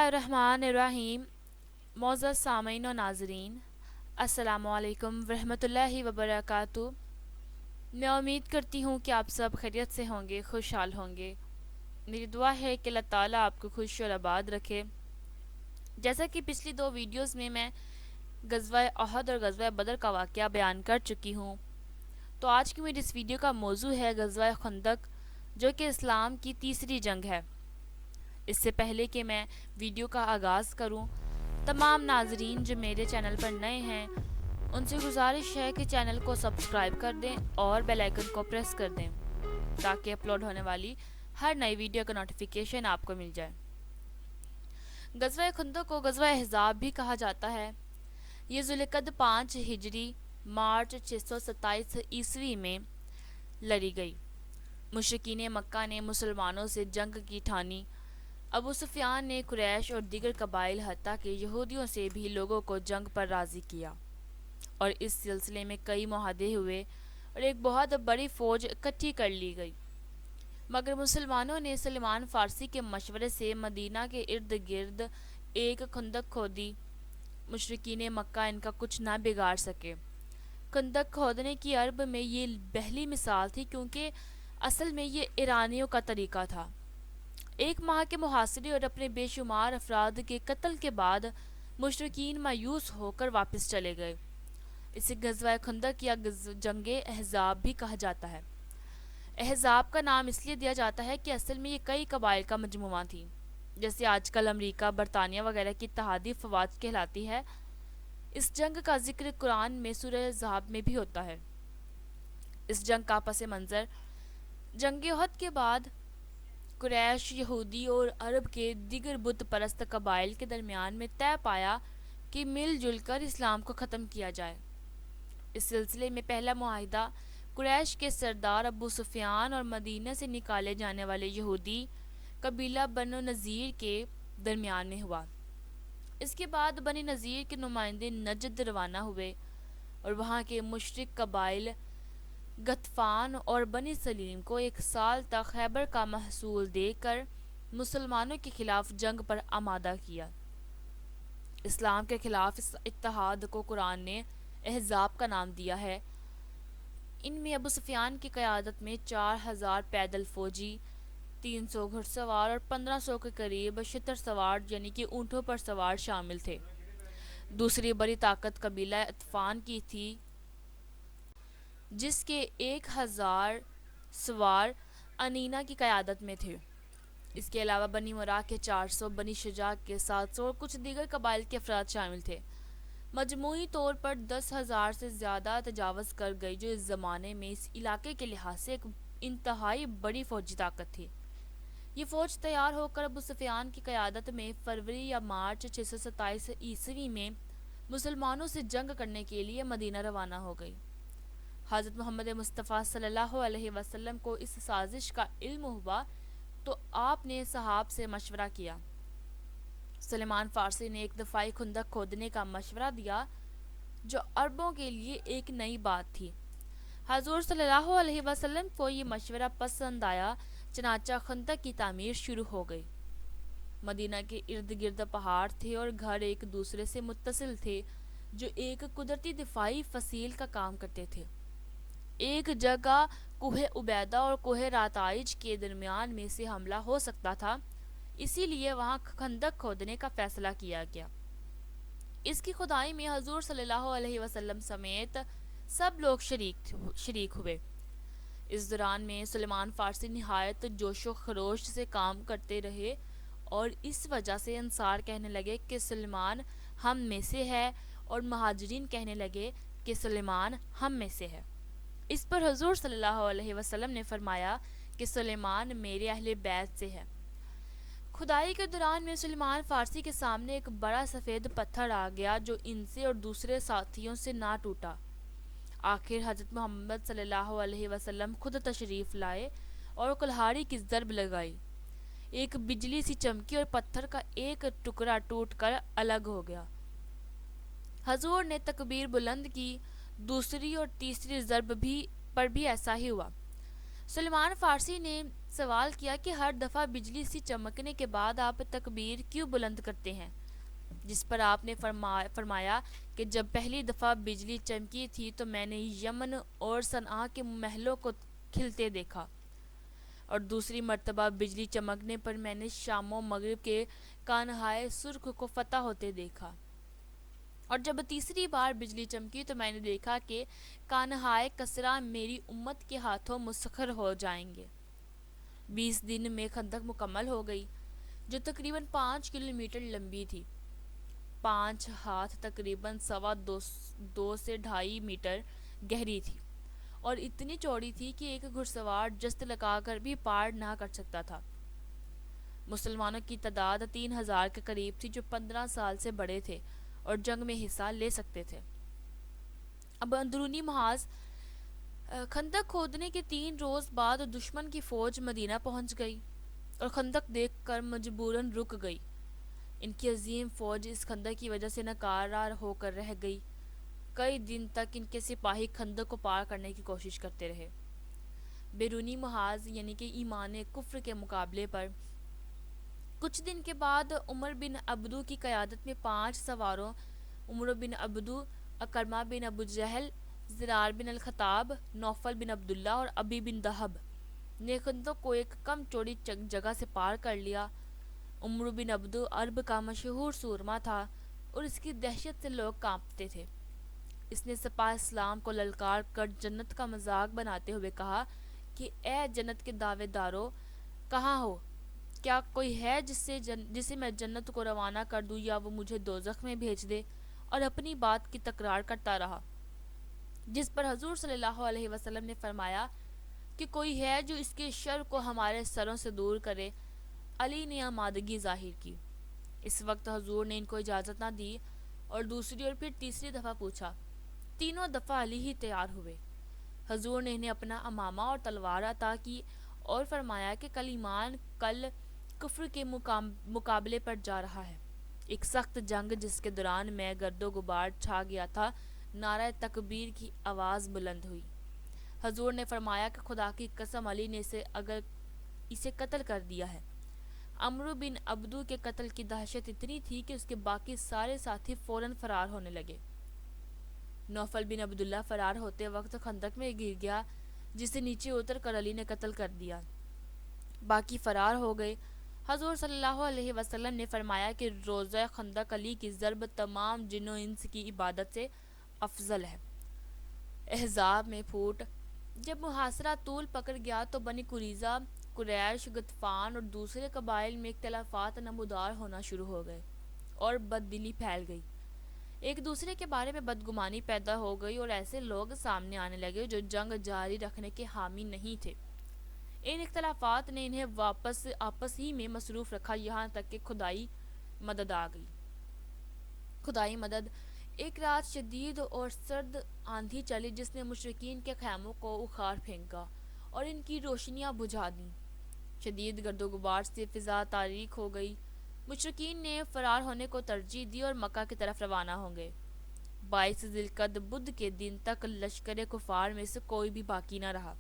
الرحمن الرحیم۔ معزز سامعین و ناظرین، السلام علیکم ورحمۃ اللہ وبرکاتہ۔ میں امید کرتی ہوں کہ آپ سب خیریت سے ہوں گے، خوشحال ہوں گے۔ میری دعا ہے کہ اللہ تعالیٰ آپ کو خوش اور آباد رکھے۔ جیسا کہ پچھلی دو ویڈیوز میں غزوہ احد اور غزوہ بدر کا واقعہ بیان کر چکی ہوں، تو آج کی میری اس ویڈیو کا موضوع ہے غزوہ خندق، جو کہ اسلام کی تیسری جنگ ہے۔ اس سے پہلے کہ میں ویڈیو کا آغاز کروں، تمام ناظرین جو میرے چینل پر نئے ہیں ان سے گزارش ہے کہ چینل کو سبسکرائب کر دیں اور بیل آئیکن کو پریس کر دیں تاکہ اپلوڈ ہونے والی ہر نئی ویڈیو کا نوٹیفیکیشن آپ کو مل جائے۔ غزوہ خندق کو غزوہ احزاب بھی کہا جاتا ہے۔ یہ ذوالقعدہ 5 ہجری مارچ 627 عیسوی میں لڑی گئی۔ مشرکین مکہ نے مسلمانوں سے جنگ کی ٹھانی۔ ابو سفیان نے قریش اور دیگر قبائل حتیٰ کہ یہودیوں سے بھی لوگوں کو جنگ پر راضی کیا، اور اس سلسلے میں کئی معاہدے ہوئے اور ایک بہت بڑی فوج اکٹھی کر لی گئی۔ مگر مسلمانوں نے سلمان فارسی کے مشورے سے مدینہ کے ارد گرد ایک خندق کھودی۔ مشرکین مکہ ان کا کچھ نہ بگاڑ سکے۔ خندق کھودنے کی عرب میں یہ پہلی مثال تھی، کیونکہ اصل میں یہ ایرانیوں کا طریقہ تھا۔ ایک ماہ کے محاصرے اور اپنے بے شمار افراد کے قتل کے بعد مشرکین مایوس ہو کر واپس چلے گئے۔ اسے غزوہ خندق یا جنگ احزاب بھی کہا جاتا ہے۔ احزاب کا نام اس لیے دیا جاتا ہے کہ اصل میں یہ کئی قبائل کا مجموعہ تھی، جیسے آج کل امریکہ، برطانیہ وغیرہ کی اتحادی فوج کہلاتی ہے۔ اس جنگ کا ذکر قرآن میں سورہ احزاب میں بھی ہوتا ہے۔ اس جنگ کا پس منظر جنگ احد کے بعد قریش، یہودی اور عرب کے دیگر بت پرست قبائل کے درمیان میں طے پایا کہ مل جل کر اسلام کو ختم کیا جائے۔ اس سلسلے میں پہلا معاہدہ قریش کے سردار ابو سفیان اور مدینہ سے نکالے جانے والے یہودی قبیلہ بنو نذیر کے درمیان میں ہوا۔ اس کے بعد بنی نذیر کے نمائندے نجد روانہ ہوئے اور وہاں کے مشرک قبائل غطفان اور بنی سلیم کو 1 سال تک خیبر کا محصول دے کر مسلمانوں کے خلاف جنگ پر آمادہ کیا۔ اسلام کے خلاف اس اتحاد کو قرآن نے احزاب کا نام دیا ہے۔ ان میں ابو سفیان کی قیادت میں 4000 پیدل فوجی، 300 گھڑ سوار اور 1500 کے قریب شتر سوار یعنی کہ اونٹوں پر سوار شامل تھے۔ دوسری بڑی طاقت قبیلہ غطفان کی تھی، جس کے 1000 سوار انینا کی قیادت میں تھے۔ اس کے علاوہ بنی مرا کے 400، بنی شجاع کے 700 اور کچھ دیگر قبائل کے افراد شامل تھے۔ مجموعی طور پر 10,000 سے زیادہ تجاوز کر گئی، جو اس زمانے میں اس علاقے کے لحاظ سے ایک انتہائی بڑی فوجی طاقت تھی۔ یہ فوج تیار ہو کر ابو سفیان کی قیادت میں فروری یا مارچ 627 عیسوی میں مسلمانوں سے جنگ کرنے کے لیے مدینہ روانہ ہو گئی۔ حضرت محمد مصطفیٰ صلی اللہ علیہ وسلم کو اس سازش کا علم ہوا تو آپ نے صحاب سے مشورہ کیا۔ سلمان فارسی نے ایک دفاعی خندق کھودنے کا مشورہ دیا، جو عربوں کے لیے ایک نئی بات تھی۔ حضور صلی اللہ علیہ وسلم کو یہ مشورہ پسند آیا، چنانچہ خندق کی تعمیر شروع ہو گئی۔ مدینہ کے ارد گرد پہاڑ تھے اور گھر ایک دوسرے سے متصل تھے، جو ایک قدرتی دفاعی فصیل کا کام کرتے تھے۔ ایک جگہ کوہ عبیدہ اور کوہ راتائج کے درمیان میں سے حملہ ہو سکتا تھا، اسی لیے وہاں خندق کھودنے کا فیصلہ کیا گیا۔ اس کی کھدائی میں حضور صلی اللہ علیہ وسلم سمیت سب لوگ شریک ہوئے۔ اس دوران میں سلمان فارسی نہایت جوش و خروش سے کام کرتے رہے، اور اس وجہ سے انصار کہنے لگے کہ سلمان ہم میں سے ہے، اور مہاجرین کہنے لگے کہ سلمان ہم میں سے ہے۔ اس پر حضور صلی اللہ علیہ وسلم نے فرمایا کہ سلیمان میرے اہل بیت سے ہے۔ کھدائی کے دوران میں سلمان فارسی کے سامنے ایک بڑا سفید پتھر آ گیا، جو ان سے اور دوسرے ساتھیوں سے نہ ٹوٹا۔ آخر حضرت محمد صلی اللہ علیہ وسلم خود تشریف لائے اور کلہاڑی کی ضرب لگائی۔ ایک بجلی سی چمکی اور پتھر کا ایک ٹکڑا ٹوٹ کر الگ ہو گیا۔ حضور نے تکبیر بلند کی۔ دوسری اور تیسری ضرب پر بھی ایسا ہی ہوا۔ سلمان فارسی نے سوال کیا کہ ہر دفعہ بجلی سی چمکنے کے بعد آپ تکبیر کیوں بلند کرتے ہیں؟ جس پر آپ نے فرمایا کہ جب پہلی دفعہ بجلی چمکی تھی تو میں نے یمن اور صنعاء کے محلوں کو کھلتے دیکھا، اور دوسری مرتبہ بجلی چمکنے پر میں نے شام و مغرب کے کانہائے سرخ کو فتح ہوتے دیکھا، اور جب تیسری بار بجلی چمکی تو میں نے دیکھا کہ کانہائے کسریٰ میری امت کے ہاتھوں مسخر ہو جائیں گے۔ 20 دن میں خندق مکمل ہو گئی، جو تقریباً 5 کلومیٹر لمبی تھی، 5 ہاتھ تقریباً سوا دو سے 2.5 میٹر گہری تھی، اور اتنی چوڑی تھی کہ ایک گھڑ سوار جست لگا کر بھی پار نہ کر سکتا تھا۔ مسلمانوں کی تعداد 3,000 کے قریب تھی، جو 15 سال سے بڑے تھے اور جنگ میں حصہ لے سکتے تھے۔ اب اندرونی محاذ، خندق کھودنے کے 3 روز بعد دشمن کی فوج مدینہ پہنچ گئی اور خندق دیکھ کر مجبوراً رک گئی۔ ان کی عظیم فوج اس خندق کی وجہ سے ناکارہ ہو کر رہ گئی۔ کئی دن تک ان کے سپاہی خندق کو پار کرنے کی کوشش کرتے رہے۔ بیرونی محاذ یعنی کہ ایمان کفر کے مقابلے پر کچھ دن کے بعد عمر بن عبدو کی قیادت میں 5 سواروں، عمر بن عبدو، اکرمہ بن ابو جہل، زرار بن الخطاب، نوفل بن عبداللہ اور ابی بن دہب نے خندق کو ایک کم چوڑی جگہ سے پار کر لیا۔ عمر بن عبدو عرب کا مشہور سورما تھا اور اس کی دہشت سے لوگ کانپتے تھے۔ اس نے سپاہ اسلام کو للکار کر جنت کا مذاق بناتے ہوئے کہا کہ اے جنت کے دعوے دارو، کہاں ہو؟ کیا کوئی ہے جسے میں جنت کو روانہ کر دوں یا وہ مجھے دوزخ میں بھیج دے؟ اور اپنی بات کی تکرار کرتا رہا، جس پر حضور صلی اللہ علیہ وسلم نے فرمایا کہ کوئی ہے جو اس کے شر کو ہمارے سروں سے دور کرے؟ علی نے آمادگی ظاہر کی۔ اس وقت حضور نے ان کو اجازت نہ دی اور دوسری اور پھر تیسری دفعہ پوچھا۔ تینوں دفعہ علی ہی تیار ہوئے۔ حضور نے انہیں اپنا امامہ اور تلوار عطا کی اور فرمایا کہ کل ایمان کل کفر کے مقابلے پر جا رہا ہے۔ ایک سخت جنگ جس کے دوران میں گرد و غبار چھا گیا تھا، نعرہ تکبیر کی آواز بلند ہوئی۔ حضور نے فرمایا کہ خدا کی قسم علی نے اسے قتل کر دیا ہے۔ عمرو بن عبدو کے قتل کی دہشت اتنی تھی کہ اس کے باقی سارے ساتھی فوراً فرار ہونے لگے۔ نوفل بن عبداللہ فرار ہوتے وقت خندق میں گر گیا، جسے نیچے اتر کر علی نے قتل کر دیا۔ باقی فرار ہو گئے۔ حضور صلی اللہ علیہ وسلم نے فرمایا کہ روزہ خندق علی کی ضرب تمام جن و انس کی عبادت سے افضل ہے۔ احزاب میں پھوٹ۔ جب محاصرہ طول پکڑ گیا تو بنی قریظہ، قریش، غطفان اور دوسرے قبائل میں اختلافات نمودار ہونا شروع ہو گئے اور بددلی پھیل گئی۔ ایک دوسرے کے بارے میں بدگمانی پیدا ہو گئی اور ایسے لوگ سامنے آنے لگے جو جنگ جاری رکھنے کے حامی نہیں تھے۔ ان اختلافات نے انہیں آپس ہی میں مصروف رکھا، یہاں تک کہ خدائی مدد آ گئی۔ خدائی مدد۔ ایک رات شدید اور سرد آندھی چلی جس نے مشرکین کے خیموں کو اکھاڑ پھینکا اور ان کی روشنیاں بجھا دیں۔ شدید گرد و غبار سے فضا تاریک ہو گئی۔ مشرکین نے فرار ہونے کو ترجیح دی اور مکہ کی طرف روانہ ہو گئے۔ 22 ذی القعدہ بدھ کے دن تک لشکر کفار میں سے کوئی بھی باقی نہ رہا،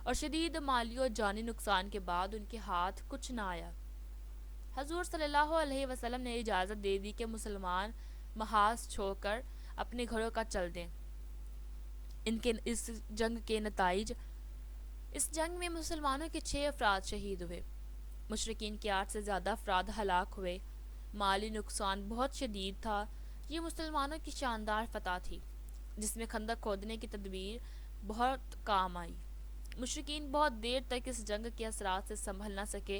اور شدید مالی و جانی نقصان کے بعد ان کے ہاتھ کچھ نہ آیا۔ حضور صلی اللہ علیہ وسلم نے اجازت دے دی کہ مسلمان محاذ چھوڑ کر اپنے گھروں کا چل دیں۔ اس جنگ کے نتائج۔ اس جنگ میں مسلمانوں کے 6 افراد شہید ہوئے، مشرکین کے 8 سے زیادہ افراد ہلاک ہوئے۔ مالی نقصان بہت شدید تھا۔ یہ مسلمانوں کی شاندار فتح تھی جس میں خندق کھودنے کی تدبیر بہت کام آئی۔ مشرکین بہت دیر تک اس جنگ کے اثرات سے سنبھل نہ سکے۔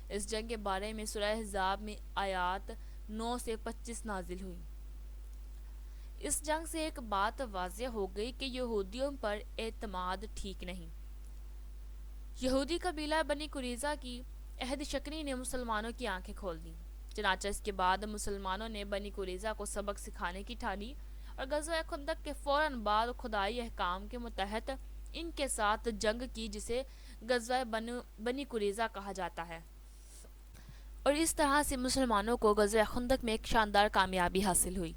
اس جنگ کے بارے میں سورہ احزاب میں آیات 9 سے 25 نازل ہوئی۔ اس جنگ سے ایک بات واضح ہو گئی کہ یہودیوں پر اعتماد ٹھیک نہیں۔ یہودی قبیلہ بنی قریظہ کی عہد شکنی نے مسلمانوں کی آنکھیں کھول دیں۔ چنانچہ اس کے بعد مسلمانوں نے بنی قریظہ کو سبق سکھانے کی ٹھانی اور غزوہ خندق کے فوراً بعد خدائی احکام کے متحد ان کے ساتھ جنگ کی، جسے غزوہ بنی قریظہ کہا جاتا ہے، اور اس طرح سے مسلمانوں کو غزوہ خندق میں ایک شاندار کامیابی حاصل ہوئی۔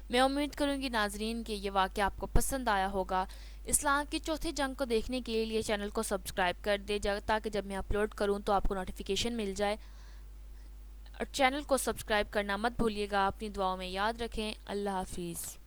میں امید کروں گی ناظرین کہ یہ واقعہ آپ کو پسند آیا ہوگا۔ اسلام کی چوتھی جنگ کو دیکھنے کے لیے چینل کو سبسکرائب کر دے تاکہ جب میں اپلوڈ کروں تو آپ کو نوٹیفیکیشن مل جائے، اور چینل کو سبسکرائب کرنا مت بھولیے گا۔ اپنی دعاؤں میں یاد رکھیں۔ اللہ حافظ۔